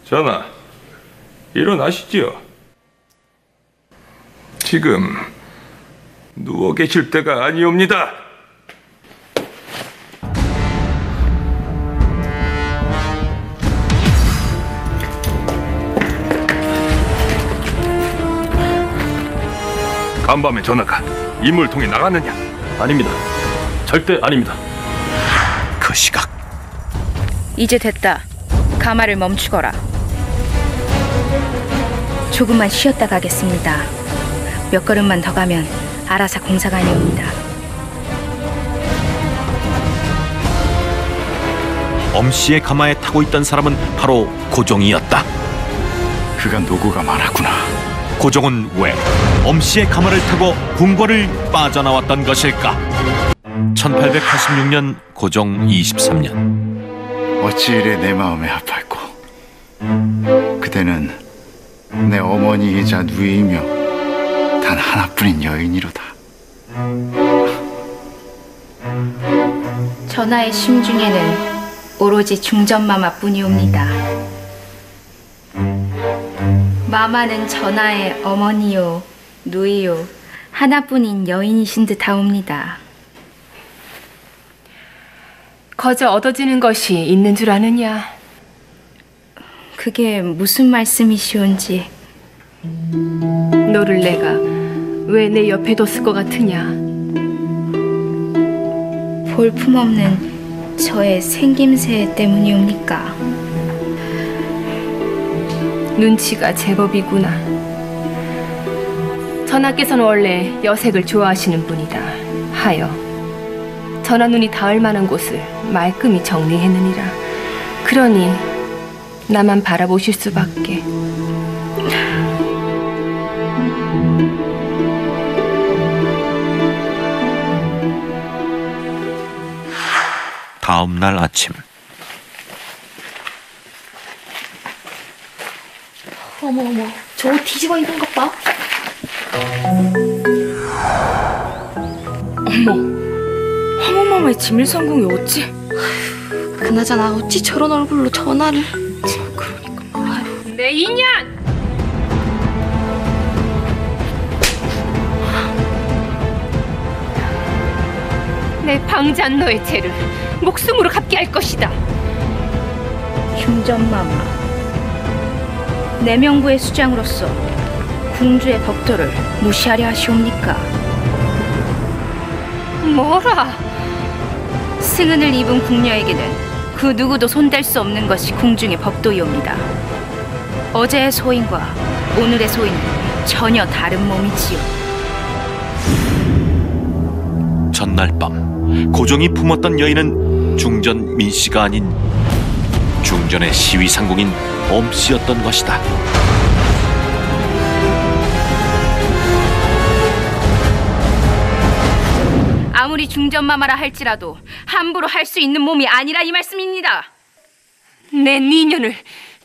전하, 일어나시지요. 지금 누워 계실 때가 아니옵니다. 간밤에 전하가 인물통에 나갔느냐? 아닙니다. 절대 아닙니다. 그 시각 이제 됐다. 가마를 멈추거라. 조금만 쉬었다 가겠습니다. 몇 걸음만 더 가면 아라사 공사관이 옵니다. 엄씨의 가마에 타고 있던 사람은 바로 고종이었다. 그가 노고가 많았구나. 고종은 왜 엄씨의 가마를 타고 궁궐을 빠져나왔던 것일까? 1886년 고종 23년. 어찌 이래 내 마음에 아팠고. 그대는 내 어머니이자 누이이며 단 하나뿐인 여인이로다. 전하의 심중에는 오로지 중전마마뿐이옵니다. 마마는 전하의 어머니요, 누이요, 하나뿐인 여인이신 듯하옵니다. 거저 얻어지는 것이 있는 줄 아느냐? 그게 무슨 말씀이시온지. 너를 내가 왜 내 옆에 뒀을 것 같으냐? 볼품없는 저의 생김새 때문이옵니까? 눈치가 제법이구나. 전하께서는 원래 여색을 좋아하시는 분이다 하여 전하 눈이 닿을 만한 곳을 말끔히 정리했느니라. 그러니 나만 바라보실 수밖에. 다음 날 아침. 어머, 저거 뒤집어 입은 것 봐. 황홀마마의 지밀성공이 어찌? 그나저나 어찌 저런 얼굴로 전화를. 그러니까. 내 인연! 내 방잔너의 죄를 목숨으로 갚게 할 것이다. 중전마마, 내명부의 수장으로서 궁주의 법도를 무시하려 하시옵니까? 뭐라? 승은을 입은 궁녀에게는 그 누구도 손댈 수 없는 것이 궁중의 법도이옵니다. 어제의 소인과 오늘의 소인은 전혀 다른 몸이지요. 전날 밤 고종이 품었던 여인은 중전 민씨가 아닌 중전의 시위상궁인 엄씨였던 것이다. 아무리 중전마마라 할지라도 함부로 할 수 있는 몸이 아니라 이 말씀입니다. 내 니년을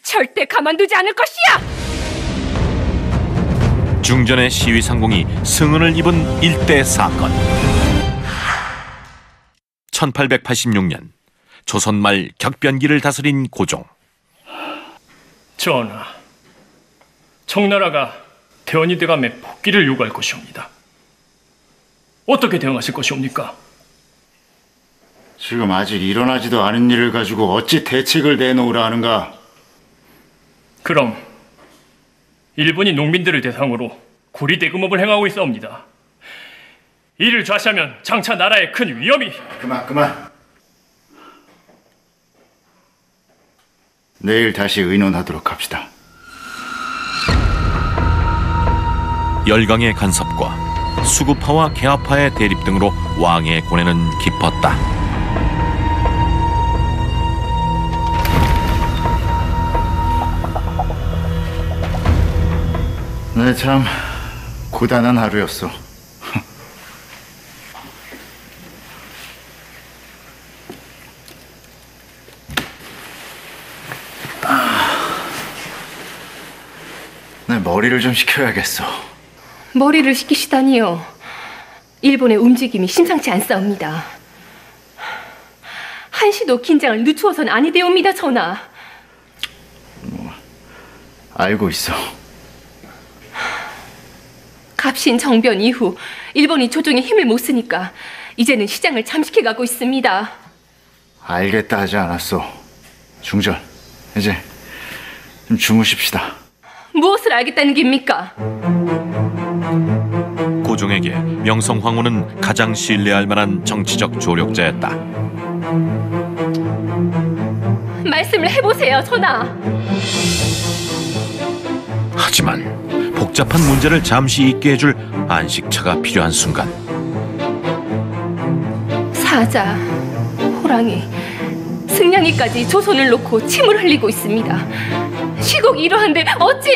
절대 가만두지 않을 것이야! 중전의 시위상궁이 승은을 입은 일대 사건. 1886년 조선 말 격변기를 다스린 고종. 전하, 청나라가 대원이대감의 복귀를 요구할 것이옵니다. 어떻게 대응하실 것이옵니까? 지금 아직 일어나지도 않은 일을 가지고 어찌 대책을 내놓으라 하는가? 그럼 일본이 농민들을 대상으로 고리대금업을 행하고 있사옵니다. 이를 좌시하면 장차 나라에 큰 위험이. 그만. 내일 다시 의논하도록 합시다. 열강의 간섭과 수구파와 개화파의 대립 등으로 왕의 고뇌는 깊었다. 네, 참 고단한 하루였어. 내 머리를 좀 식혀야겠어. 머리를 식히시다니요. 일본의 움직임이 심상치 않사옵니다. 한시도 긴장을 늦추어서는 아니되옵니다, 전하. 알고 있어. 갑신 정변 이후 일본이 조정에 힘을 못 쓰니까 이제는 시장을 잠식해가고 있습니다. 알겠다 하지 않았어. 중전, 이제 좀 주무십시다. 무엇을 알겠다는 겁니까? 고종에게 명성황후는 가장 신뢰할 만한 정치적 조력자였다. 말씀을 해보세요, 전하. 하지만 복잡한 문제를 잠시 잊게 해줄 안식처가 필요한 순간 사자, 호랑이, 승냥이까지 조선을 놓고 침을 흘리고 있습니다. 시국이 이러한데 어찌...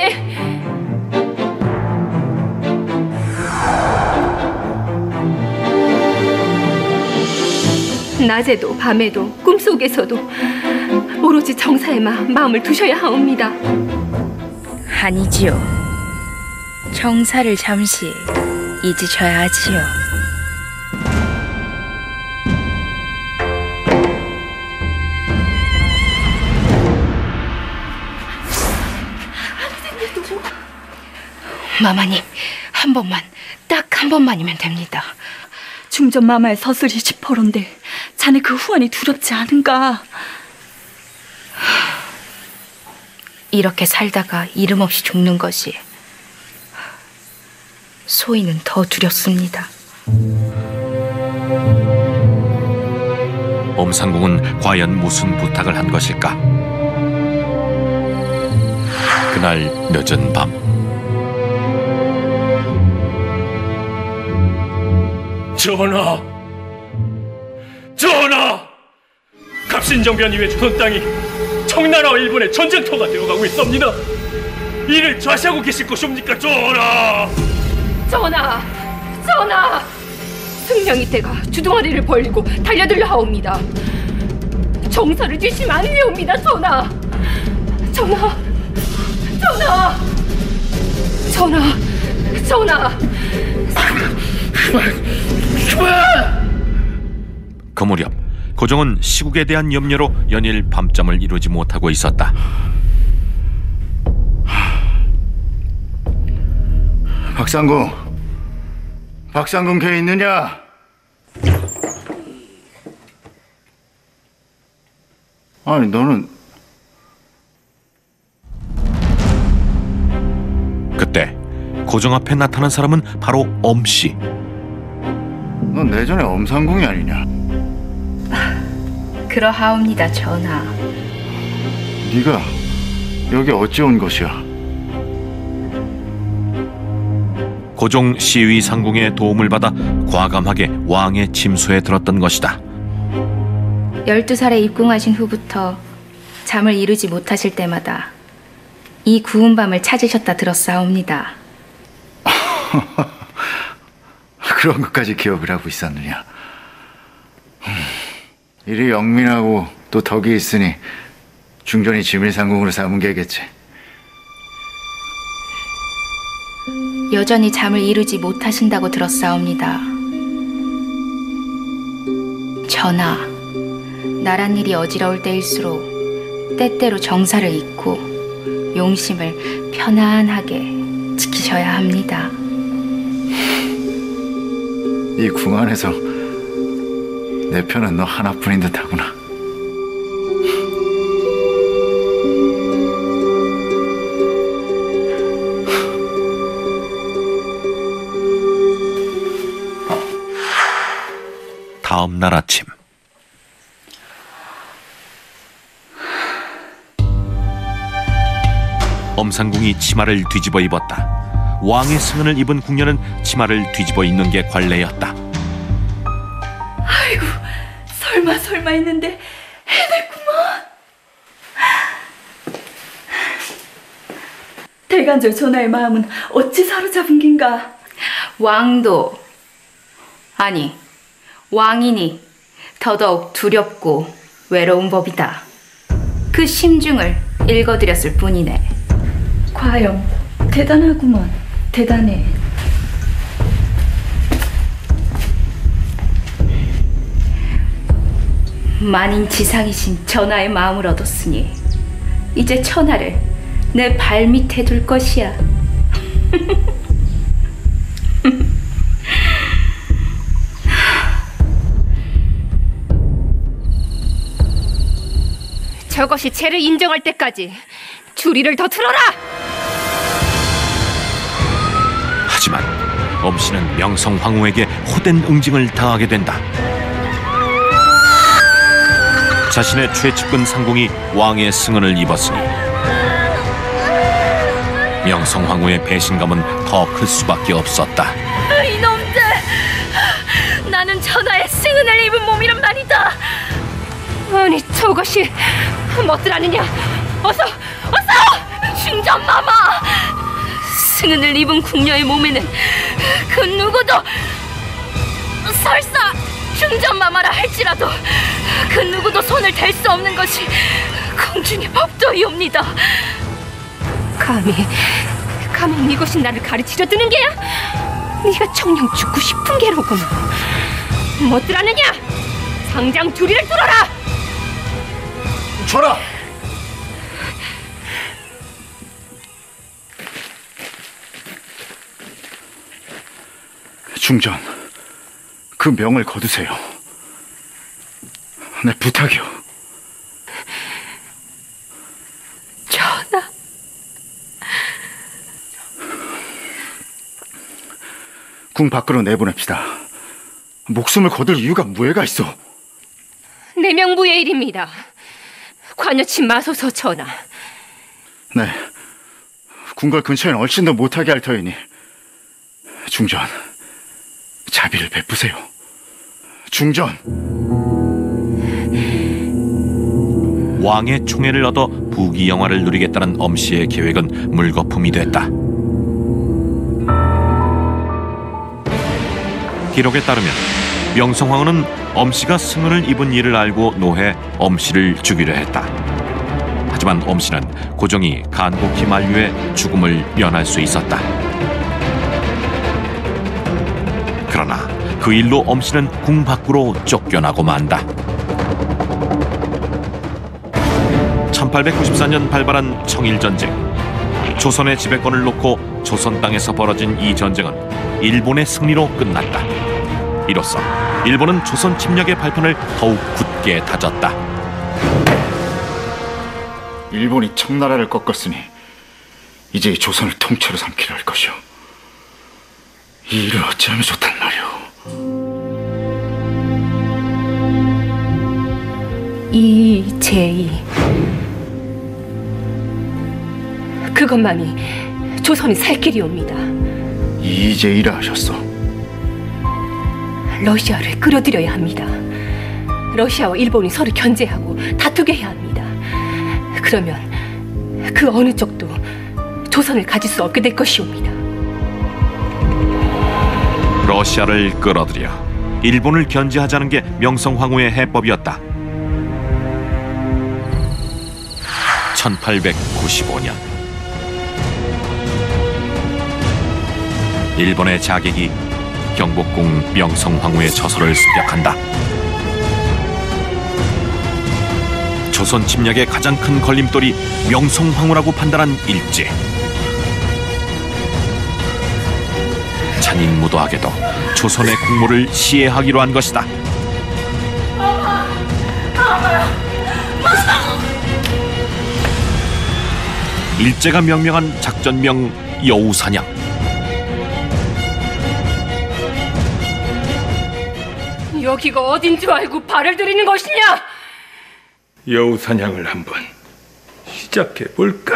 낮에도 밤에도 꿈속에서도 오로지 정사에만 마음을 두셔야 하옵니다. 아니지요. 정사를 잠시 잊으셔야 하지요. 마마님, 한 번만, 딱 한 번만이면 됩니다. 중전 마마의 서슬이 10%인데 자네 그 후환이 두렵지 않은가? 이렇게 살다가 이름 없이 죽는 것이 소인은 더 두렵습니다. 엄상궁은 과연 무슨 부탁을 한 것일까? 그날 늦은 밤 전하! 전하! 갑신정변 이외 조선 땅이 청나라와 일본의 전쟁터가 되어가고 있습니다. 이를 좌시하고 계실 것이옵니까, 전하! 전하! 전하! 승냥이 떼가 주둥아리를 벌리고 달려들려 하옵니다. 정사를 주시면 안 되옵니다, 전하! 전하! 전하! 전하! 전하! 그 무렵 고종은 시국에 대한 염려로 연일 밤잠을 이루지 못하고 있었다. 박상궁 걔 있느냐? 아니 너는 그때 고종 앞에 나타난 사람은 바로 엄씨. 넌 내전에 엄상궁이 아니냐? 그러하옵니다, 전하. 네가 여기 어찌 온 것이야? 고종 시위 상궁의 도움을 받아 과감하게 왕의 침소에 들었던 것이다. 12살에 입궁하신 후부터 잠을 이루지 못하실 때마다 이 구운 밤을 찾으셨다 들었사옵니다. 그런 것까지 기억을 하고 있었느냐? 이리 영민하고 또 덕이 있으니 중전이 지밀상궁으로 삼은 게겠지. 여전히 잠을 이루지 못하신다고 들었사옵니다. 전하, 나란 일이 어지러울 때일수록 때때로 정사를 잊고 용심을 편안하게 지키셔야 합니다. 이 궁 안에서 내 편은 너 하나뿐인 듯하구나. 다음 날 아침 엄상궁이 치마를 뒤집어 입었다. 왕의 승은을 입은 궁녀는 치마를 뒤집어 입는 게 관례였다. 아이고, 설마 했는데 해냈구먼. 대간절 전하의 마음은 어찌 사로잡은 긴가? 왕도, 아니 왕이니 더더욱 두렵고 외로운 법이다. 그 심중을 읽어드렸을 뿐이네. 과영, 대단하구먼. 대단해. 만인지상이신 전하의 마음을 얻었으니 이제 천하를 내 발밑에 둘 것이야. 저것이 죄를 인정할 때까지 주리를 더 틀어라! 하지만 엄씨는 명성황후에게 호된 응징을 당하게 된다. 자신의 최측근 상궁이 왕의 승은을 입었으니 명성황후의 배신감은 더 클 수밖에 없었다. 이놈들! 나는 전하의 승은을 입은 몸이란 말이다. 아니, 저것이 멋들아느냐? 어서! 중전마마! 승은을 입은 궁녀의 몸에는 그 누구도 설사 중전마마라 할지라도 그 누구도 손을 댈 수 없는 것이 공중의 법도이옵니다. 감히 이것이 나를 가르치려 드는 게야? 네가 청량 죽고 싶은 게로구나. 멋들아느냐? 당장 주리를 뚫어라! 전하! 중전, 그 명을 거두세요. 내 부탁이요. 전하. 궁 밖으로 내보냅시다. 목숨을 거둘 이유가 무해가 있어. 내명부의 일입니다. 관여치 마소서 전하. 네, 궁궐 근처엔 얼씬도 못하게 할 터이니 중전, 자비를 베푸세요. 중전. 왕의 총애를 얻어 부귀영화를 누리겠다는 엄씨의 계획은 물거품이 됐다. 기록에 따르면 명성황후는 엄씨가 승은을 입은 일을 알고 노해 엄씨를 죽이려 했다. 하지만 엄씨는 고종이 간곡히 만류해 죽음을 면할 수 있었다. 그러나 그 일로 엄씨는 궁 밖으로 쫓겨나고 만다. 1894년 발발한 청일전쟁. 조선의 지배권을 놓고 조선 땅에서 벌어진 이 전쟁은 일본의 승리로 끝났다. 이로써 일본은 조선 침략의 발판을 더욱 굳게 다졌다. 일본이 청나라를 꺾었으니 이제 이 조선을 통째로 삼키려 할 것이오. 이 일을 어찌하면 좋단 말이오. 이제이. 그것만이 조선이 살 길이옵니다. 이제이라 하셨어. 러시아를 끌어들여야 합니다. 러시아와 일본이 서로 견제하고 다투게 해야 합니다. 그러면 그 어느 쪽도 조선을 가질 수 없게 될 것이옵니다. 러시아를 끌어들여 일본을 견제하자는 게 명성황후의 해법이었다. 1895년 일본의 자객이 경복궁 명성황후의 처소를 습격한다. 조선 침략의 가장 큰 걸림돌이 명성황후라고 판단한 일제. 잔인무도하게도 조선의 국모를 시해하기로 한 것이다. 일제가 명명한 작전명 여우사냥. 여기가 어딘 줄 알고 발을 들이는 것이냐? 여우 사냥을 한번 시작해 볼까?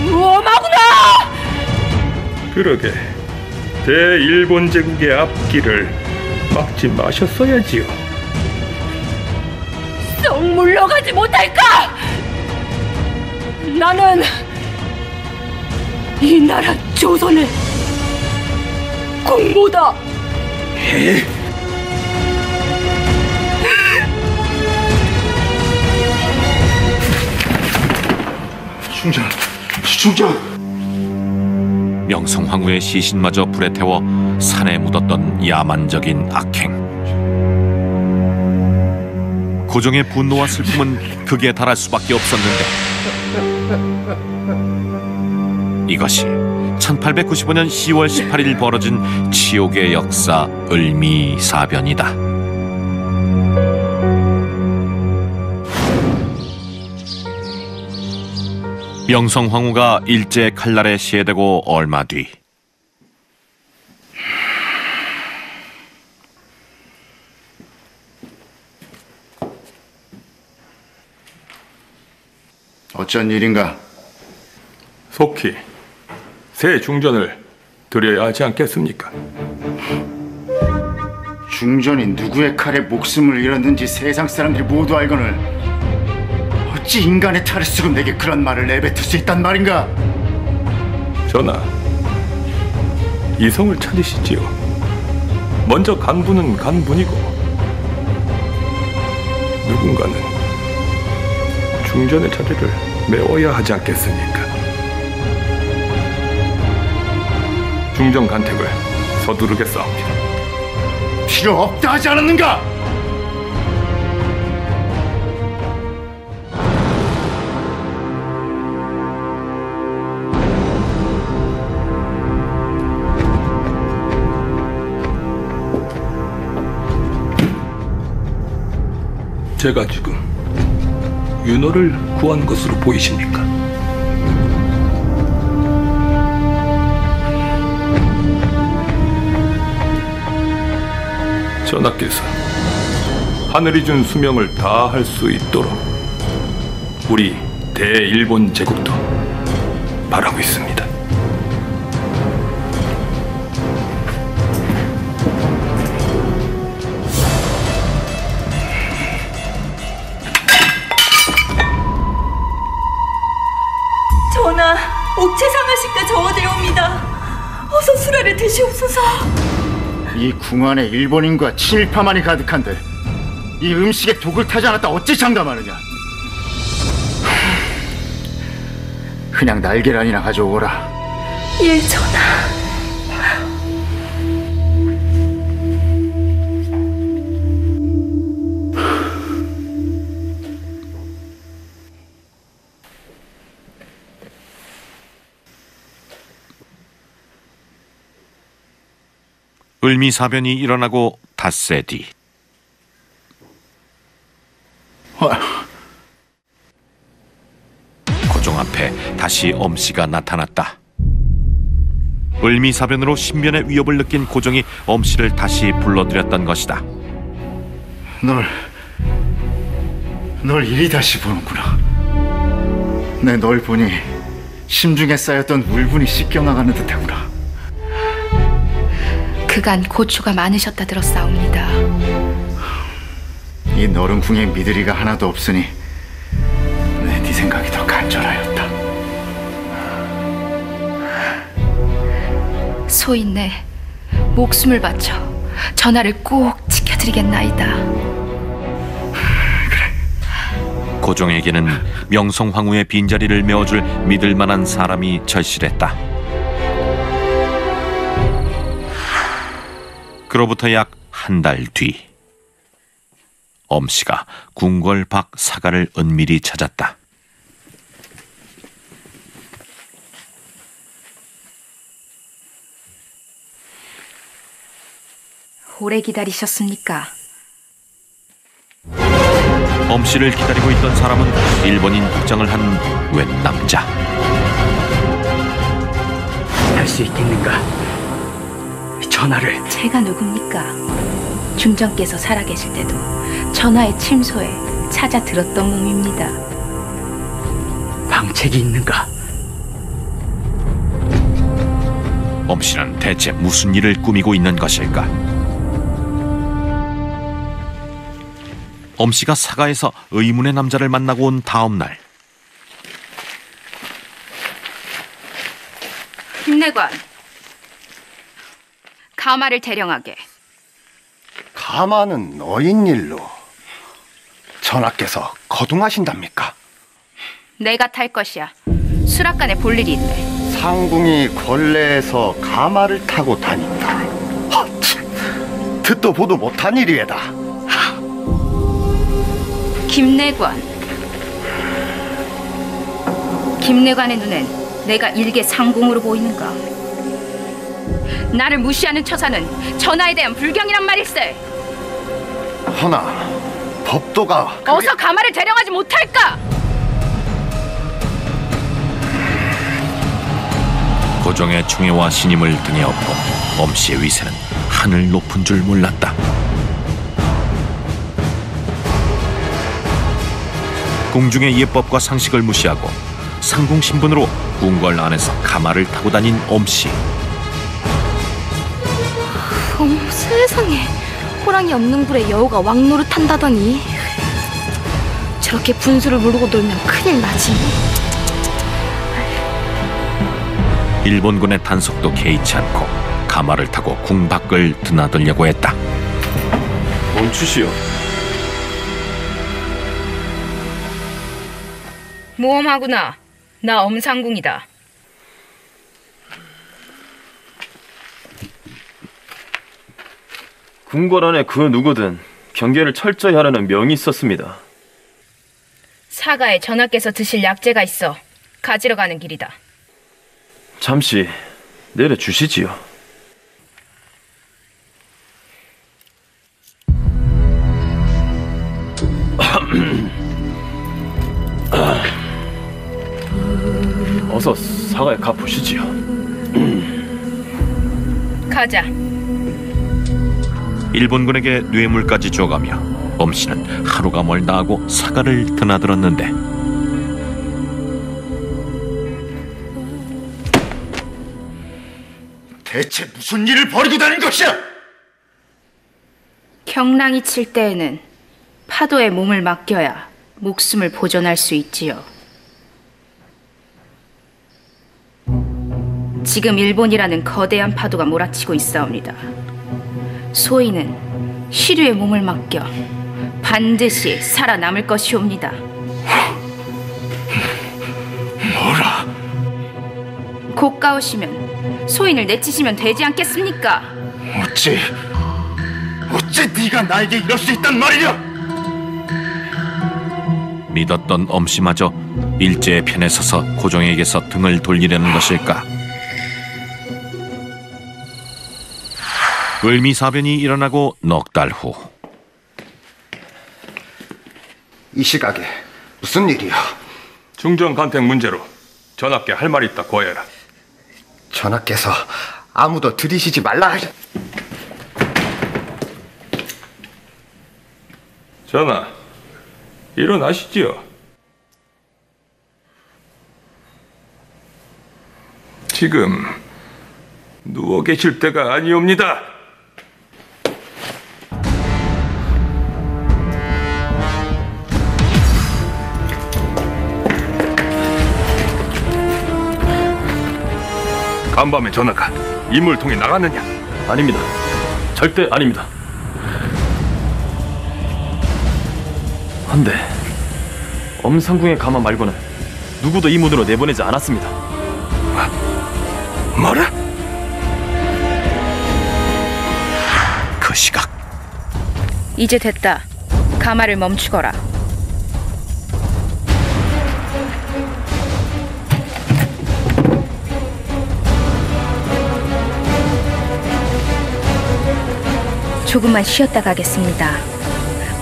무엄하구나! 그러게 대일본 제국의 앞길을 막지 마셨어야지요. 썩 물러가지 못할까? 나는 이 나라 조선을 공보다. 중전. 명성황후의 시신마저 불에 태워 산에 묻었던 야만적인 악행. 고종의 분노와 슬픔은 극에 달할 수밖에 없었는데 이것이 1895년 10월 18일 벌어진 치욕의 역사 을미사변이다. 명성황후가 일제 칼날에 시해되고 얼마 뒤 어쩐 일인가? 속히 새 중전을 드려야 하지 않겠습니까? 중전이 누구의 칼에 목숨을 잃었는지 세상 사람들이 모두 알거늘 어찌 인간의 탈을 쓰고 내게 그런 말을 내뱉을 수 있단 말인가? 전하, 이성을 찾으시지요. 먼저 간부는 간분이고 누군가는 중전의 자리를 메워야 하지 않겠습니까? 중전 간택을 서두르겠사옵니다. 필요 없다 하지 않았는가? 제가 지금 윤호를 구한 것으로 보이십니까? 전하께서 하늘이 준 수명을 다할 수 있도록 우리 대일본 제국도 바라고 있습니다. 전하, 옥체 상하신가 저어되옵니다. 어서 수라를 드시옵소서. 이 궁안에 일본인과 친일파만이 가득한데 이 음식에 독을 타지 않았다 어찌 장담하느냐? 그냥 날계란이나 가져오거라. 예, 전하. 을미사변이 일어나고 닷새 뒤 고종 앞에 다시 엄씨가 나타났다. 을미사변으로 신변의 위협을 느낀 고종이 엄씨를 다시 불러들였던 것이다. 널 이리 다시 보는구나. 내 널 보니 심중에 쌓였던 울분이 씻겨나가는 듯하구나. 그간 고초가 많으셨다 들었사옵니다. 이 너른 궁에 미드리가 하나도 없으니 네 생각이 더 간절하였다. 소인내 목숨을 바쳐 전하를 꼭 지켜드리겠나이다. 고종에게는 명성황후의 빈자리를 메워줄 믿을 만한 사람이 절실했다. 그로부터 약 한 달 뒤 엄씨가 궁궐 밖 사가를 은밀히 찾았다. 오래 기다리셨습니까? 엄씨를 기다리고 있던 사람은 일본인 복장을 한 웬 남자. 할 수 있겠는가? 전하를. 제가 누굽니까? 중전께서 살아계실 때도 전하의 침소에 찾아 들었던 몸입니다. 방책이 있는가? 엄씨는 대체 무슨 일을 꾸미고 있는 것일까? 엄씨가 사가에서 의문의 남자를 만나고 온 다음 날 김내관, 가마를 대령하게. 가마는 너인 일로 전하께서 거둥하신답니까? 내가 탈 것이야. 수락관에 볼 일이 있네. 상궁이 걸레에서 가마를 타고 다닌다. 듣도 보도 못한 일이에다. 김내관. 김내관의 눈엔 내가 일개 상공으로 보이는가? 나를 무시하는 처사는 전하에 대한 불경이란 말일세. 허나 법도가 어서 가마를 대령하지 못할까? 고종의 충애와 신임을 등에 업고 엄씨의 위세는 하늘 높은 줄 몰랐다. 궁중의 예법과 상식을 무시하고 상궁 신분으로 궁궐 안에서 가마를 타고 다닌 엄씨. 어머 세상에, 호랑이 없는 굴에 여우가 왕노릇 한다더니. 저렇게 분수를 모르고 놀면 큰일 나지. 일본군의 단속도 개의치 않고 가마를 타고 궁 밖을 드나들려고 했다. 멈추시오. 모험하구나. 나 엄상궁이다. 궁궐 안에 그 누구든 경계를 철저히 하라는 명이 있었습니다. 사가에 전하께서 드실 약재가 있어 가지러 가는 길이다. 잠시 내려주시지요. 어서 사가에 가보시지요. 가자. 일본군에게 뇌물까지 줘가며 엄씨는 하루가 멀다 하고 사가를 드나들었는데 대체 무슨 일을 벌이고 다닌 것이야? 경랑이 칠 때에는 파도에 몸을 맡겨야 목숨을 보존할 수 있지요. 지금 일본이라는 거대한 파도가 몰아치고 있사옵니다. 소인은 시류에 몸을 맡겨 반드시 살아남을 것이옵니다. 뭐라? 고가오시면 소인을 내치시면 되지 않겠습니까? 어찌 네가 나에게 이럴 수 있단 말이냐? 믿었던 엄씨마저 일제의 편에 서서 고종에게서 등을 돌리려는 것일까? 을미사변이 일어나고 넉 달 후 이 시각에 무슨 일이야? 중정 간택 문제로 전하께 할 말이 있다 고해라. 전하께서 아무도 들이시지 말라 하셨... 전하, 일어나시지요. 지금 누워 계실 때가 아니옵니다. 간밤에 전하가 인물 통해 나갔느냐? 아닙니다. 절대 아닙니다. 한데 엄상궁의 가마 말고는 누구도 이 문으로 내보내지 않았습니다. 뭐라? 그 시각 이제 됐다. 가마를 멈추거라. 조금만 쉬었다 가겠습니다.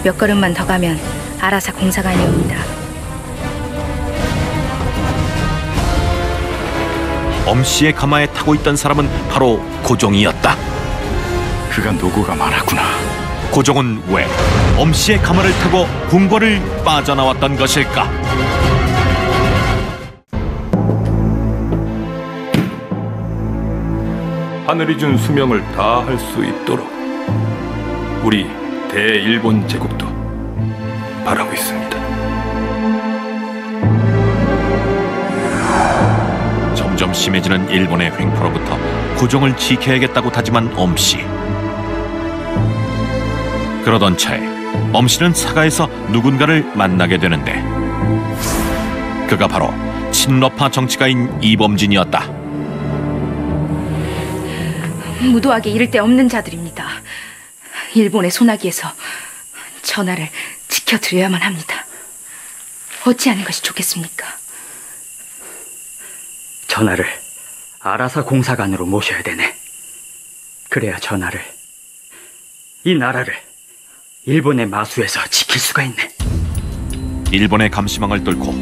몇 걸음만 더 가면 아라사 공사관이 옵니다. 엄씨의 가마에 타고 있던 사람은 바로 고종이었다. 그가 누구가 말하구나. 고종은 왜 엄씨의 가마를 타고 궁궐을 빠져나왔던 것일까? 하늘이 준 수명을 다할 수 있도록 우리 대일본 제국도 바라고 있습니다. 점점 심해지는 일본의 횡포로부터 고종을 지켜야겠다고 다짐한 엄씨. 그러던 차에 엄씨는 사가에서 누군가를 만나게 되는데 그가 바로 친러파 정치가인 이범진이었다. 무도하게 이를 데 없는 자들입니다. 일본의 소나기에서 전하를 지켜드려야만 합니다. 어찌하는 것이 좋겠습니까? 전하를 아라사 공사관으로 모셔야 되네. 그래야 전하를, 이 나라를 일본의 마수에서 지킬 수가 있네. 일본의 감시망을 뚫고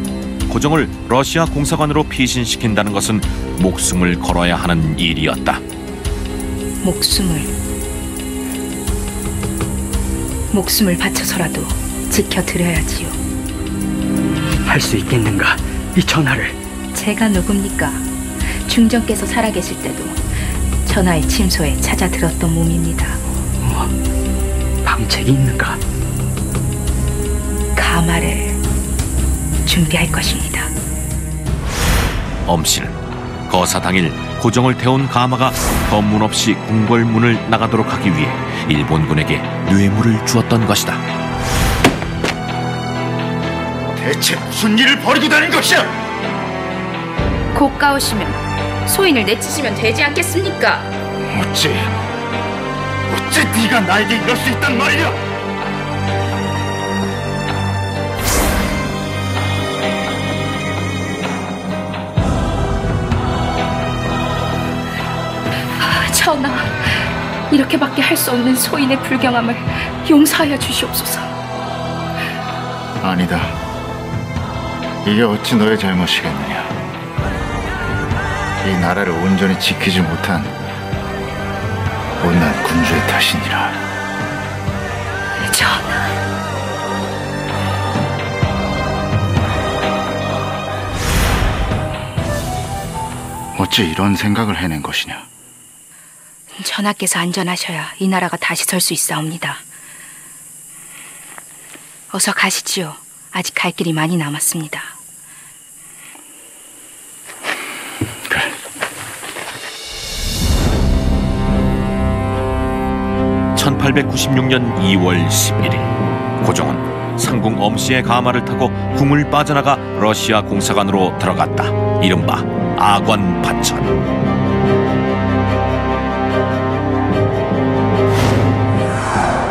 고종을 러시아 공사관으로 피신시킨다는 것은 목숨을 걸어야 하는 일이었다. 목숨을 바쳐서라도 지켜드려야지요. 할 수 있겠는가, 이 전하를? 제가 누굽니까? 중전께서 살아계실 때도 전하의 침소에 찾아 들었던 몸입니다. 방책이 있는가? 가마를 준비할 것입니다. 엄씨는 거사 당일 고종을 태운 가마가 검문 없이 궁궐문을 나가도록 하기 위해 일본군에게 뇌물을 주었던 것이다. 대체 무슨 일을 벌이고 다닌 것이야? 고가오시면 소인을 내치시면 되지 않겠습니까? 어째 네가 나에게 이럴 수 있단 말이야? 전하, 이렇게밖에 할 수 없는 소인의 불경함을 용서하여 주시옵소서. 아니다. 이게 어찌 너의 잘못이겠느냐. 이 나라를 온전히 지키지 못한 못난 군주의 탓이니라. 전하, 어찌 이런 생각을 해낸 것이냐. 전하께서 안전하셔야 이 나라가 다시 설 수 있사옵니다. 어서 가시지요. 아직 갈 길이 많이 남았습니다. 그래. (1896년 2월 11일) 고종은 상궁 엄씨의 가마를 타고 궁을 빠져나가 러시아 공사관으로 들어갔다. 이른바 아관 파천.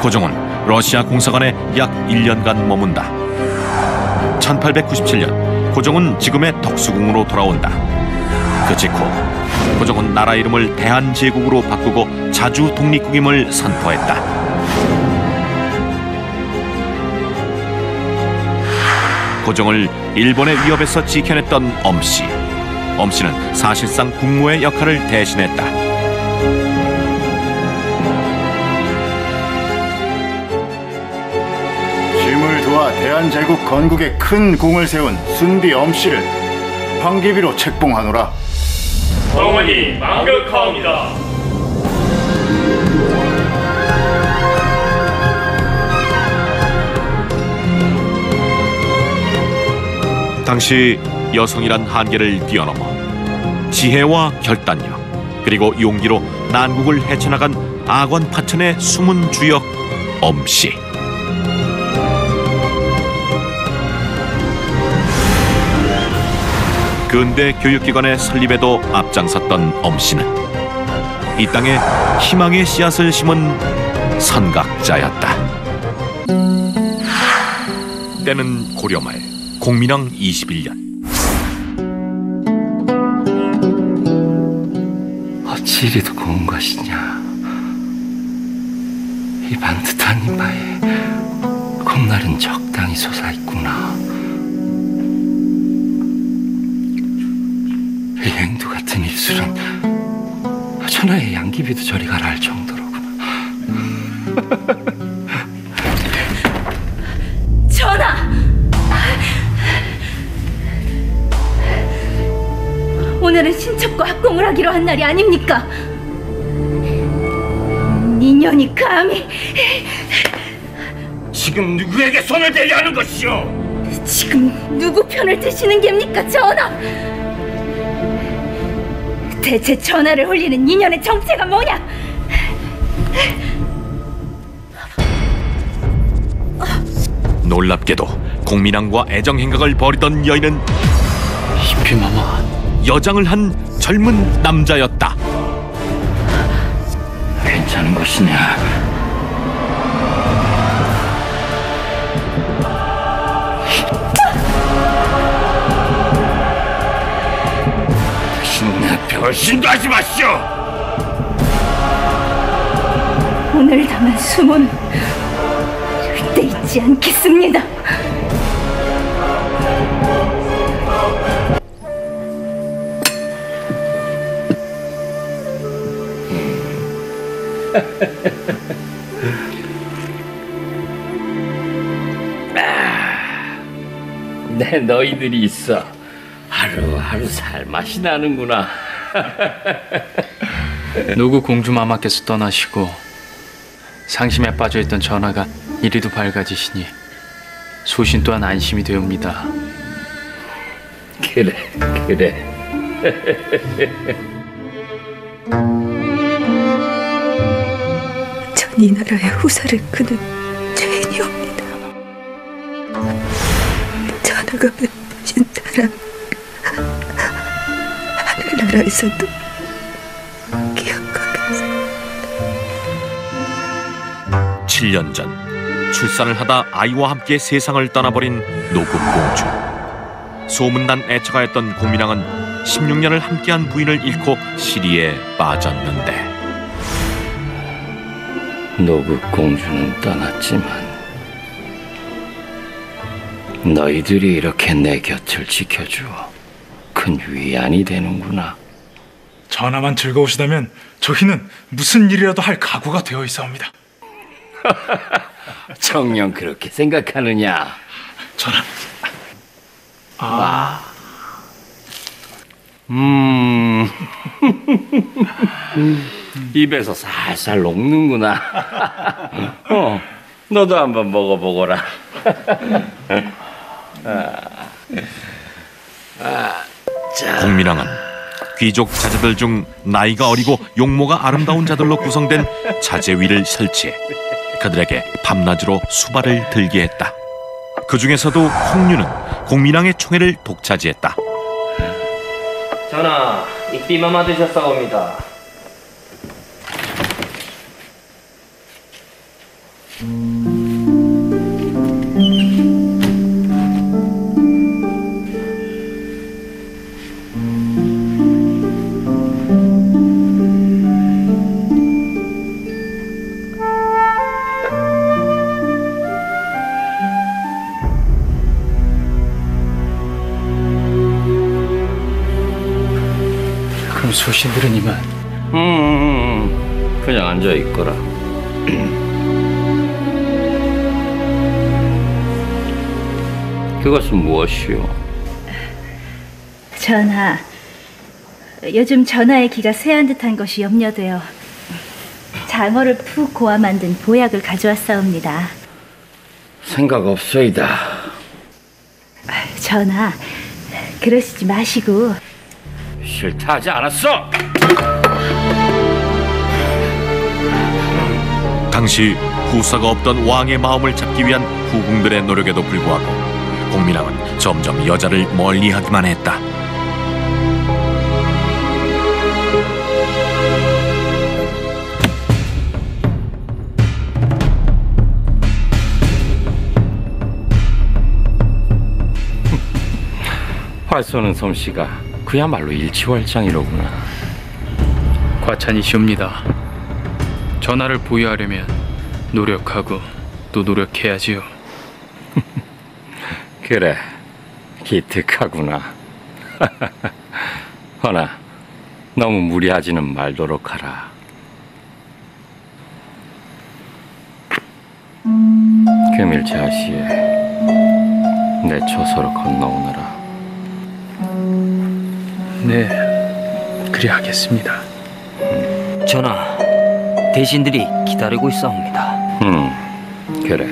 고종은 러시아 공사관에 약 1년간 머문다. 1897년 고종은 지금의 덕수궁으로 돌아온다. 그 직후 고종은 나라 이름을 대한제국으로 바꾸고 자주 독립국임을 선포했다. 고종을 일본의 위협에서 지켜냈던 엄씨. 엄씨는 사실상 국모의 역할을 대신했다. 짐을 도와 대한제국 건국에 큰 공을 세운 순비 엄씨를 황기비로 책봉하노라. 성원이 망극하옵니다. 당시 여성이란 한계를 뛰어넘어 지혜와 결단력 그리고 용기로 난국을 헤쳐나간 아관 파천의 숨은 주역 엄씨. 근대 교육기관의 설립에도 앞장섰던 엄씨는 이 땅에 희망의 씨앗을 심은 선각자였다. 때는 고려말 공민왕 21년. 어찌 이리도 고운 것이냐. 이 반듯한 이마에 콩날은 적당히 솟아있구나. 이 앵두 같은 입술은 천하의 양귀비도 저리 가라 할 정도로구나. 전하! 오늘은 신첩과 합공을 하기로 한 날이 아닙니까? 니년이 감히... 지금 누구에게 손을 대려 하는 것이오? 지금 누구 편을 드시는 겁니까, 전하? 대체 전하를 홀리는 니년의 정체가 뭐냐? 놀랍게도 공민왕과 애정행각을 벌이던 여인은 희피마마 여장을 한 젊은 남자였다. 괜찮은 것이냐? 결심도 하지 마시오. 오늘 당한 수모는 절대 잊지 않겠습니다. 내 너희들이 있어 하루하루 살맛이 나는구나. 누구 공주마마께서 떠나시고 상심에 빠져있던 전하가 이리도 밝아지시니 소신 또한 안심이 되옵니다. 그래. 전 이 나라의 후사를 끄는 죄인이옵니다. 전하가 베푸신 사랑 하늘나라에서도 기억하겠습니다. 7년 전 출산을 하다 아이와 함께 세상을 떠나버린 노국공주. 소문난 애처가였던 공민왕은 16년을 함께한 부인을 잃고 시리에 빠졌는데 노국공주는 떠났지만 너희들이 이렇게 내 곁을 지켜주어 큰 위안이 되는구나. 전하만 즐거우시다면 저희는 무슨 일이라도 할 각오가 되어 있사옵니다. 정녕 그렇게 생각하느냐? 전하. 입에서 살살 녹는구나. 너도 한번 먹어보거라. 공민왕은 귀족 자제들 중 나이가 어리고 용모가 아름다운 자들로 구성된 자제위를 설치해 그들에게 밤낮으로 수발을 들게 했다. 그 중에서도 홍류는 공민왕의 총애를 독차지했다. 전하, 익비마마 드셨사옵니다. 그럼 소신들은 이만. 그냥 앉아있거라. 그것은 무엇이오? 전하, 요즘 전하의 기가 쇠한 듯한 것이 염려되어 장어를 푹 고아 만든 보약을 가져왔사옵니다. 생각 없소이다. 전하, 그러시지 마시고. 싫다 하지 않았어! 당시 후사가 없던 왕의 마음을 잡기 위한 후궁들의 노력에도 불구하고 공민왕은 점점 여자를 멀리하기만 했다. 활 쏘는 솜씨가 그야말로 일치월장이로구나. 과찬이시옵니다. 전하를 보유하려면 노력하고 또 노력해야지요. 그래, 기특하구나. 허나 너무 무리하지는 말도록 하라. 금일 자시에 내 초소로 건너오너라. 네, 그리 하겠습니다. 전하, 대신들이 기다리고 있사옵니다. 그래.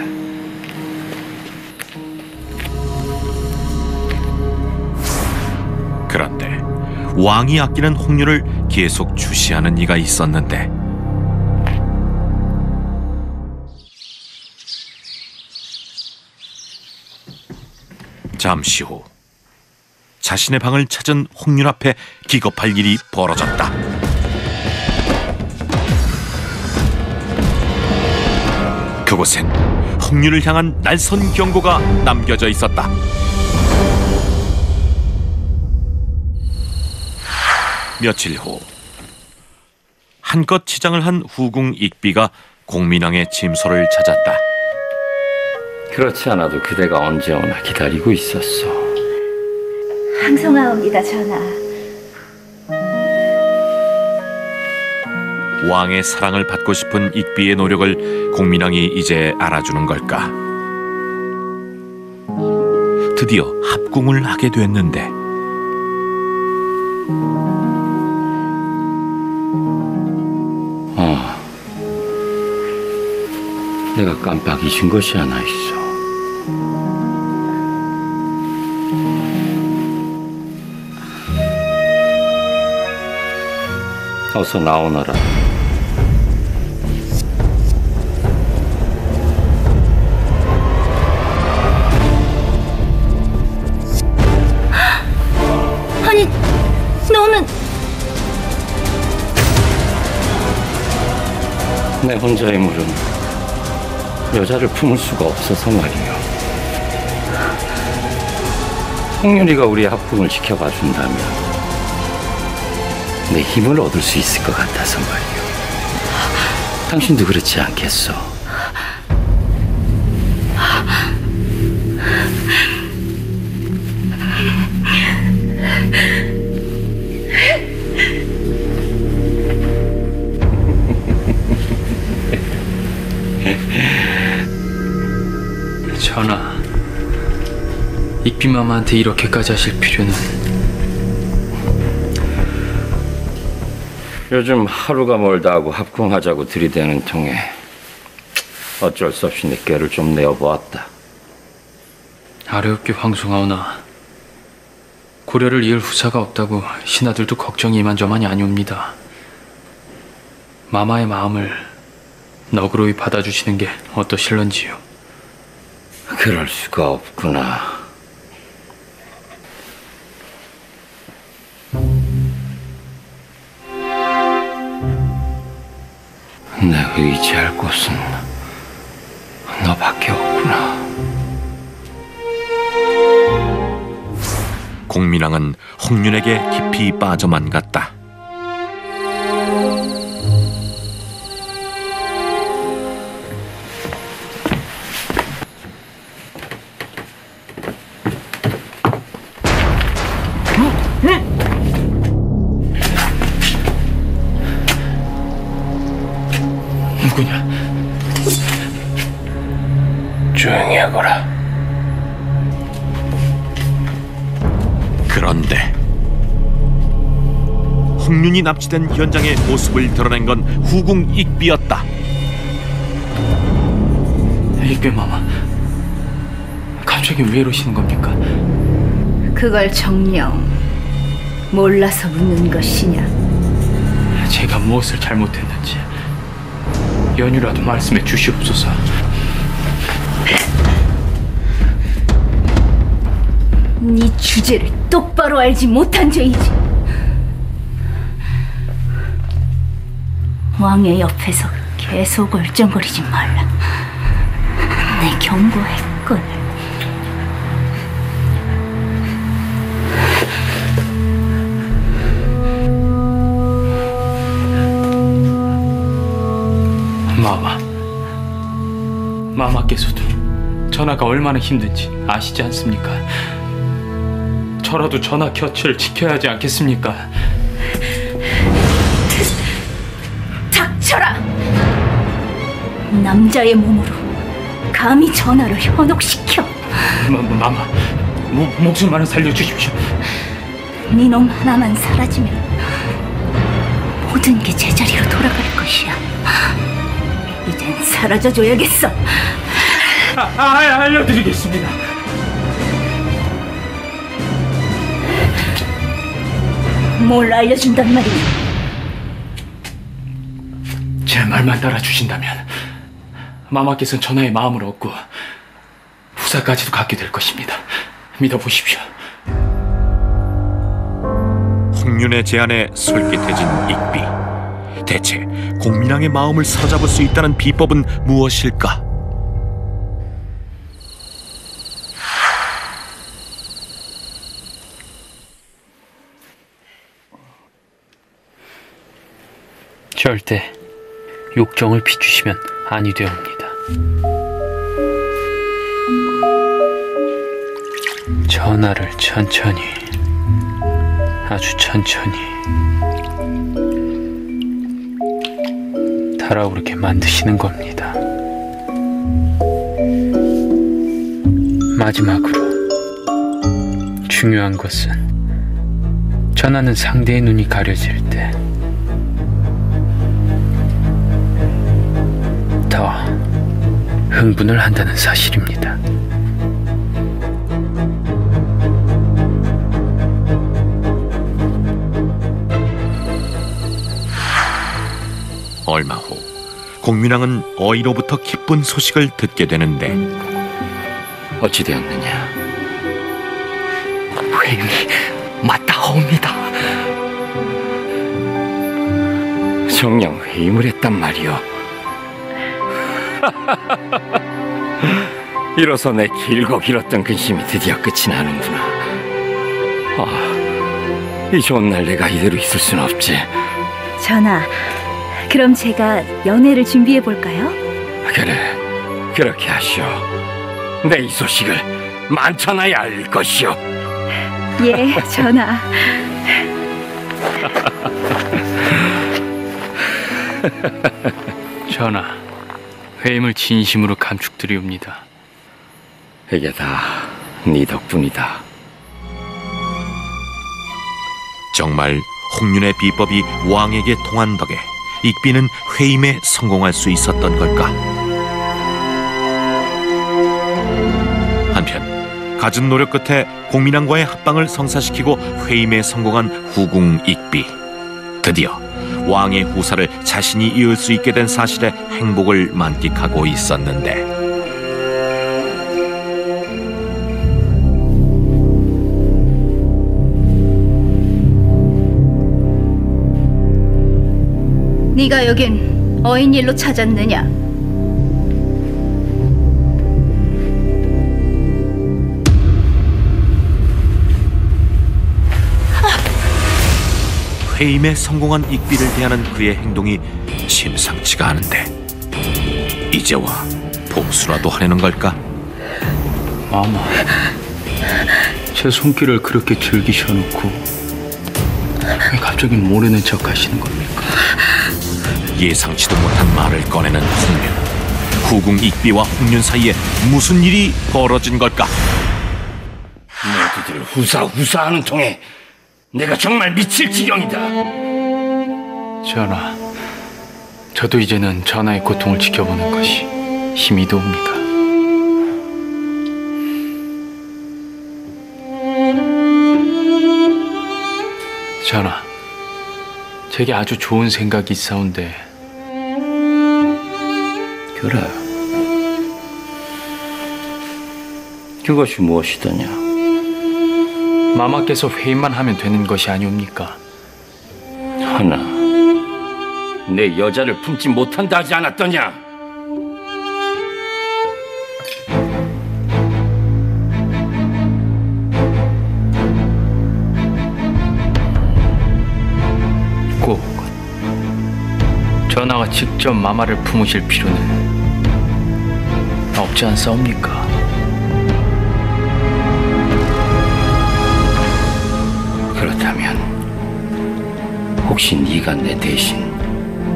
그런데 왕이 아끼는 홍류를 계속 주시하는 이가 있었는데 잠시 후 자신의 방을 찾은 홍윤 앞에 기겁할 일이 벌어졌다. 그곳엔 홍윤을 향한 날선 경고가 남겨져 있었다. 며칠 후 한껏 치장을 한 후궁 익비가 공민왕의 침소를 찾았다. 그렇지 않아도 그대가 언제 오나 기다리고 있었어. 항송하옵니다, 전하. 왕의 사랑을 받고 싶은 익비의 노력을 공민왕이 이제 알아주는 걸까? 드디어 합궁을 하게 됐는데 내가 깜빡 잊은 것이 하나 있어. 어서 나오너라. 아니, 너는 내 혼자의 물은 여자를 품을 수가 없어서 말이요. 홍윤이가 우리의 합궁을 지켜봐 준다면 내 힘을 얻을 수 있을 것 같아서 말이요. 당신도 그렇지 않겠소? 전하, 익비마마한테 이렇게까지 하실 필요는. 요즘 하루가 멀다 하고 합궁하자고 들이대는 통에 어쩔 수 없이 내 꾀를 좀 내어보았다. 아뢰옵게 황송하오나 고려를 이을 후사가 없다고 신하들도 걱정이 이만저만이 아니옵니다. 마마의 마음을 너그러이 받아주시는 게 어떠실런지요? 그럴 수가 없구나. 내 의지할 곳은 너밖에 없구나. 공민왕은 홍윤에게 깊이 빠져만 갔다. 누구냐? 조용히 하거라. 그런데 홍윤이 납치된 현장의 모습을 드러낸 건 후궁 익비였다. 익비마마, 갑자기 왜 이러시는 겁니까? 그걸 정녕 몰라서 묻는 것이냐? 제가 무엇을 잘못했는지 연유라도 말씀해 주시옵소서. 네 주제를 똑바로 알지 못한 죄이지. 왕의 옆에서 계속 얼쩡거리지 말라. 내 경고했거늘. 마마께서도 전하가 얼마나 힘든지 아시지 않습니까? 저라도 전하 곁을 지켜야 하지 않겠습니까? 닥쳐라! 남자의 몸으로 감히 전하를 현혹시켜. 마마, 목숨만은 살려주십시오. 네놈 하나만 사라지면 모든 게 제자리로 돌아갈 것이야. 이젠 사라져줘야겠어. 알려드리겠습니다. 뭘 알려준단 말이야? 제 말만 따라주신다면 마마께서는 전하의 마음을 얻고 후사까지도 갖게 될 것입니다. 믿어보십시오. 홍윤의 제안에 솔깃해진 익비. 대체 공민왕의 마음을 사로잡을 수 있다는 비법은 무엇일까? 절대 욕정을 비추시면 아니 되옵니다. 전하를 천천히, 아주 천천히 달아오르게 만드시는 겁니다. 마지막으로 중요한 것은 전하는 상대의 눈이 가려질 때 더 흥분을 한다는 사실입니다. 얼마 후 공민왕은 어이로부터 기쁜 소식을 듣게 되는데 어찌 되었느냐? 회임이 맞다옵니다. 정녕 회임을 했단 말이오. 이로써 내 길고 길었던 근심이 드디어 끝이 나는구나. 이 좋은 날 내가 이대로 있을 순 없지. 전하, 그럼 제가 연회를 준비해 볼까요? 그래, 그렇게 하시오. 내 이 소식을 만천하에 알릴 것이오. 예, 전하. 전하, 회임을 진심으로 감축드리옵니다. 이게 다 네 덕분이다. 정말 홍윤의 비법이 왕에게 통한 덕에 익비는 회임에 성공할 수 있었던 걸까? 한편 갖은 노력 끝에 공민왕과의 합방을 성사시키고 회임에 성공한 후궁 익비. 드디어 왕의 후사를 자신이 이을 수 있게 된 사실에 행복을 만끽하고 있었는데 네가 여긴 어인 일로 찾았느냐? 회임에 성공한 익비를 대하는 그의 행동이 심상치가 않은데 이제와 복수라도 하려는 걸까? 마마, 제 손길을 그렇게 즐기셔놓고 왜 갑자기 모르는 척 하시는 겁니까? 예상치도 못한 말을 꺼내는 홍윤. 후궁 익비와 홍윤 사이에 무슨 일이 벌어진 걸까? 모두들 후사하는 통에 내가 정말 미칠 지경이다. 전하, 저도 이제는 전하의 고통을 지켜보는 것이 힘이 돕니다. 전하, 제게 아주 좋은 생각이 있사온데. 그래. 그것이 무엇이더냐? 마마께서 회임만 하면 되는 것이 아니옵니까? 하나, 내 여자를 품지 못한다 하지 않았더냐? 꼭 전하가 직접 마마를 품으실 필요는 없지 않사옵니까? 그렇다면 혹시 네가 내 대신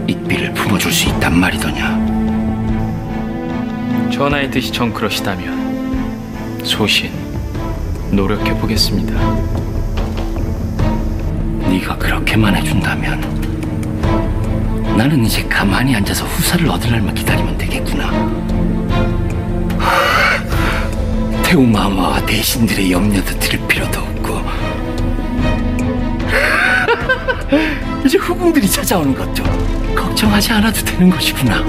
익비를 품어줄 수 있단 말이더냐? 전하의 뜻이 정 그러시다면 소신 노력해보겠습니다. 네가 그렇게만 해준다면 나는 이제 가만히 앉아서 후사를 얻을 날만 기다리면 되겠구나. 태우마마와 대신들의 염려도 들을 필요도 없고 이제 후궁들이 찾아오는 것도 걱정하지 않아도 되는 것이구나.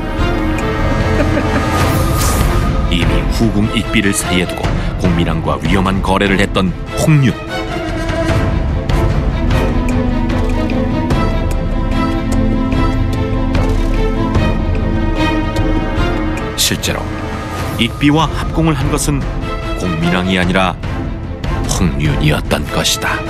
이미 후궁 익비를 사이에 두고 공민왕과 위험한 거래를 했던 홍윤. 실제로 익비와 합공을 한 것은 공민왕이 아니라 홍윤이었던 것이다.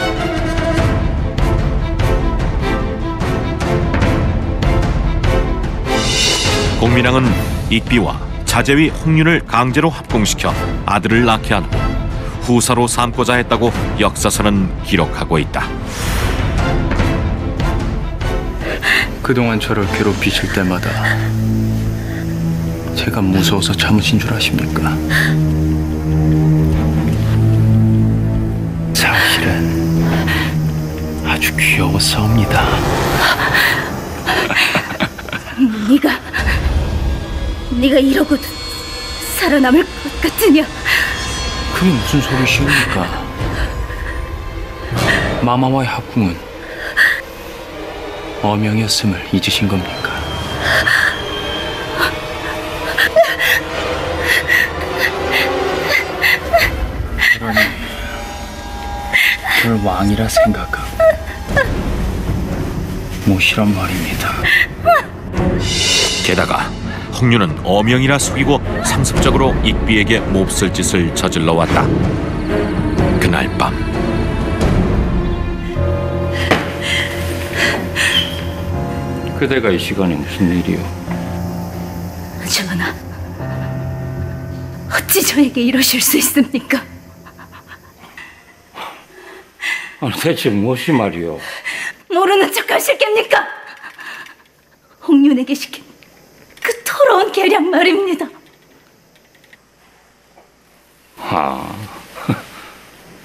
공민왕은 익비와 자제위 홍윤을 강제로 합공시켜 아들을 낳게 한 후 후사로 삼고자 했다고 역사서는 기록하고 있다. 그동안 저를 괴롭히실 때마다 제가 무서워서 참으신 줄 아십니까? 사실은 아주 귀여웠사옵니다. 네가 이러고도 살아남을 것 같으냐? 그게 무슨 소리시옵니까? 마마와의 합궁은 어명이었음을 잊으신 겁니까? 그러니 절 왕이라 생각하고 모시란 말입니다. 게다가 홍윤은 어명이라 속이고 상습적으로 익비에게 몹쓸 짓을 저질러 왔다. 그날 밤 그대가 이 시간에 무슨 일이오? 전하, 어찌 저에게 이러실 수 있습니까? 대체 무엇이 말이오? 모르는 척 하실 겝니까? 홍윤에게 시킨 그 더러운 계략 말입니다.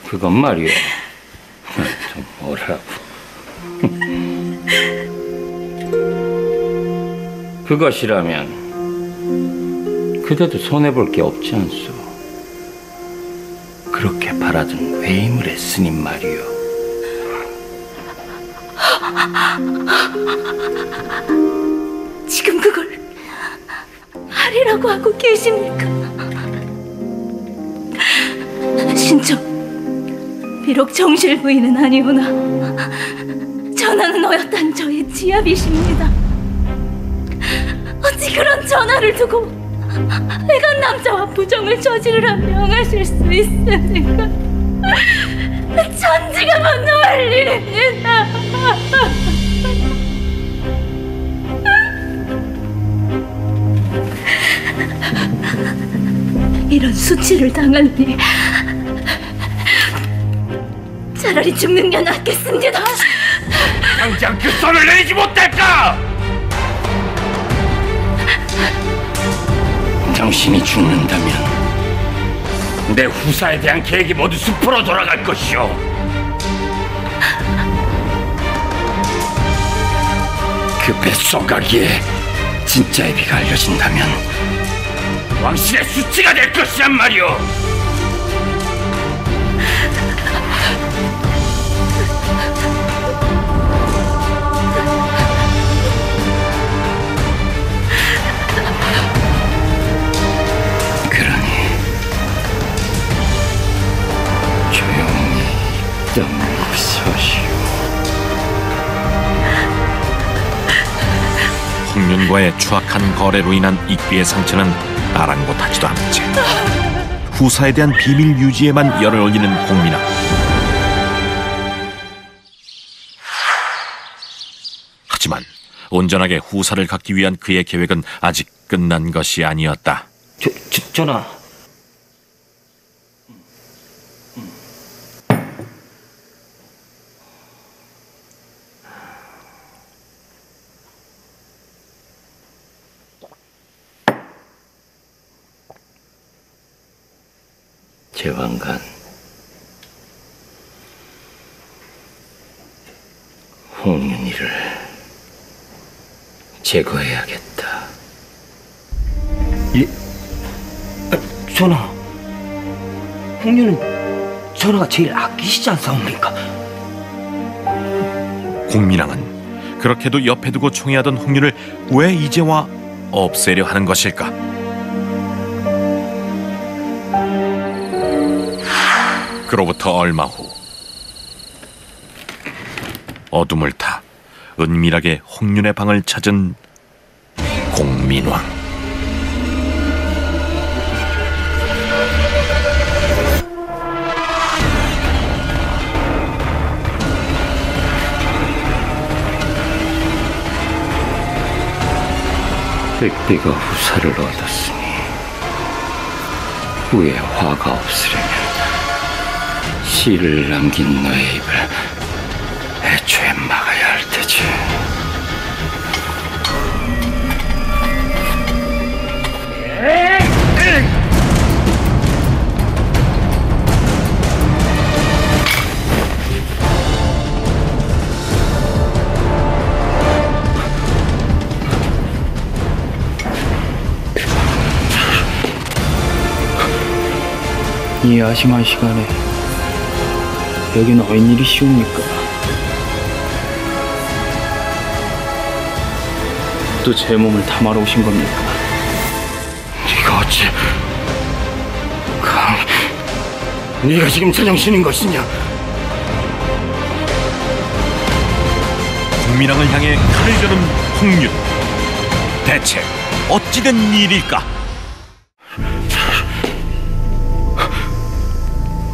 그건 말이오. 좀 뭐라고. 그것이라면 그대도 손해볼 게 없지 않소. 그렇게 바라던 외임을 했으니 말이오. 지금 그걸 하리라고 하고 계십니까? 신청, 비록 정실 부인은 아니오나 전하는 어엿한 저의 지압이십니다. 어찌 그런 전하를 두고 외간 남자와 부정을 저지르라 명하실 수 있습니까? 천지가 분노할 일입니다. 이런 수치를 당하니 차라리 죽는 게 낫겠습니다. 당장 그 손을 내리지 못할까? 당신이 죽는다면 내 후사에 대한 계획이 모두 숲으로 돌아갈 것이오. 그 뱃속가기에 진짜의 비가 알려진다면 왕실의 수치가 될 것이란 말이오. 그러니 조용히 떠밀고 서시오. 홍윤과의 추악한 거래로 인한 익비의 상처는 아랑곳하지도 않았지. 후사에 대한 비밀 유지에만 열을 올리는 공민왕. 하지만 온전하게 후사를 갖기 위한 그의 계획은 아직 끝난 것이 아니었다. 전하. 제왕관, 홍윤이를 제거해야겠다. 예? 전하, 홍윤은 전하가 제일 아끼시지 않사옵니까? 공민왕은 그렇게도 옆에 두고 총애하던 홍윤을 왜 이제와 없애려 하는 것일까? 그로부터 얼마 후 어둠을 타 은밀하게 홍윤의 방을 찾은 공민왕. 백비가 후사를 얻었으니 후에 화가 없으려면 씨를 남긴 너의 입을 애초에 막아야 할 테지. 이 아심한 시간에 여기는 웬일이 쉬웁니까? 또 제 몸을 탐하러 오신 겁니까? 네가 어찌 감히 네가 지금 제정신인 것이냐? 국민왕을 향해 칼을 겨눈 홍윤. 대체 어찌된 일일까?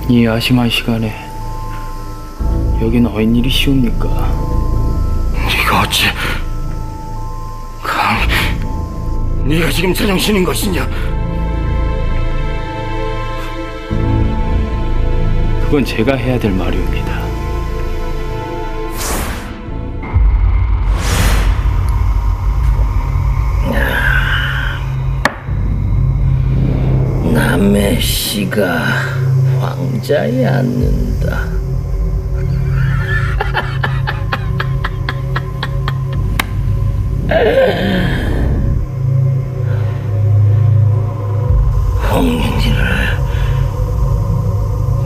이 아심한 시간에 여기는 웬일이 쉬웁니까? 네가 어찌 감히 네가 지금 제정신인 것이냐? 그건 제가 해야 될 말입니다. 남의 씨가 왕자에 앉는다. 홍윤이를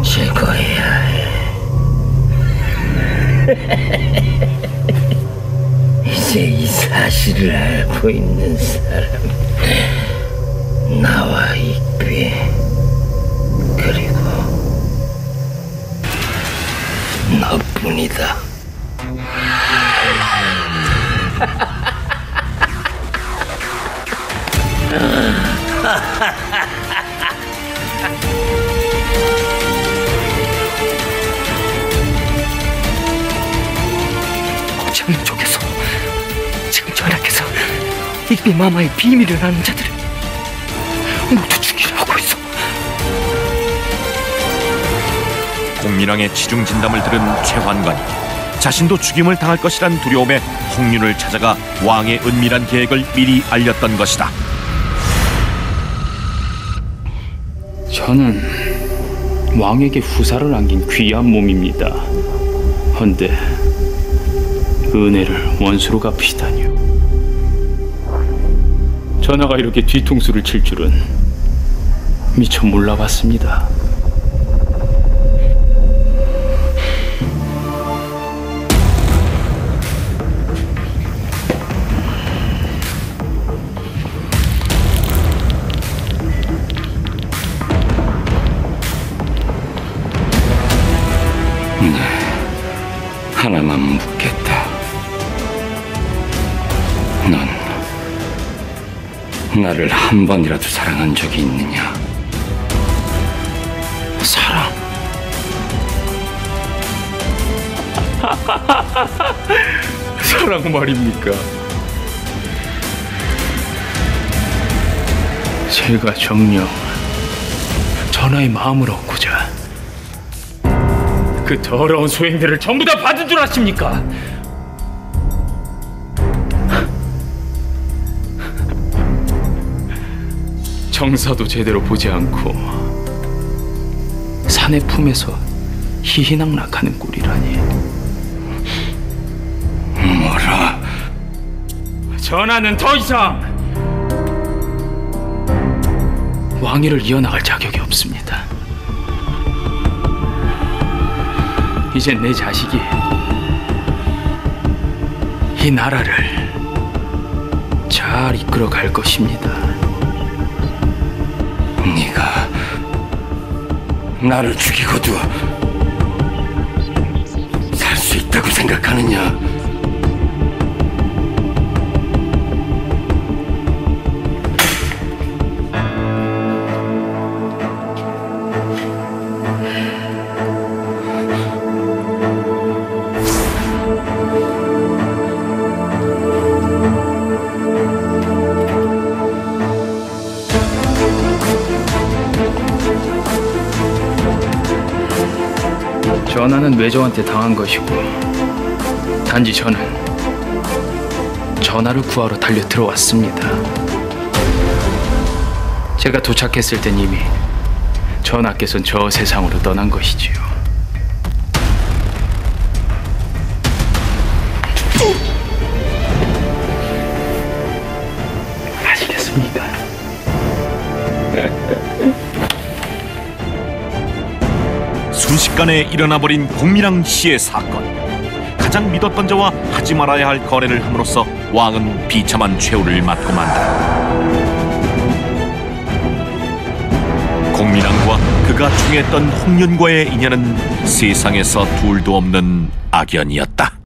제거해야 해. 이제 이 사실을 알고 있는 사람, 나와 익비, 그리고 너뿐이다. 고창 쪽에서 지금 전하께서 익비 마마의 비밀을 아는 자들을 모두 죽이려 하고 있어. 공민왕의 치중 진담을 들은 최환관이 자신도 죽임을 당할 것이란 두려움에 홍윤을 찾아가 왕의 은밀한 계획을 미리 알렸던 것이다. 저는 왕에게 후사를 안긴 귀한 몸입니다. 헌데 은혜를 원수로 갚으시다니요. 전하가 이렇게 뒤통수를 칠 줄은 미처 몰라봤습니다. 하나만 묻겠다. 넌 나를 한 번이라도 사랑한 적이 있느냐? 사랑? 사랑 말입니까? 제가 정녕 전하의 마음을 얻고자 그 더러운 소행들을 전부 다 받은 줄 아십니까? 정사도 제대로 보지 않고 사내 품에서 희희낙낙하는 꼴이라니. 뭐라? 전하는 더 이상 왕위를 이어나갈 자격이 없습니다. 이젠 내 자식이 이 나라를 잘 이끌어 갈 것입니다. 네가 나를 죽이고도 살 수 있다고 생각하느냐? 전하는 외조한테 당한 것이고 단지 저는 전하를 구하러 달려 들어왔습니다. 제가 도착했을 땐 이미 전하께서는 저 세상으로 떠난 것이지요. 아시겠습니까? 순식간에 일어나버린 공민왕 씨의 사건. 가장 믿었던 자와 하지 말아야 할 거래를 함으로써 왕은 비참한 최후를 맞고 만다. 공민왕과 그가 총했던 홍련과의 인연은 세상에서 둘도 없는 악연이었다.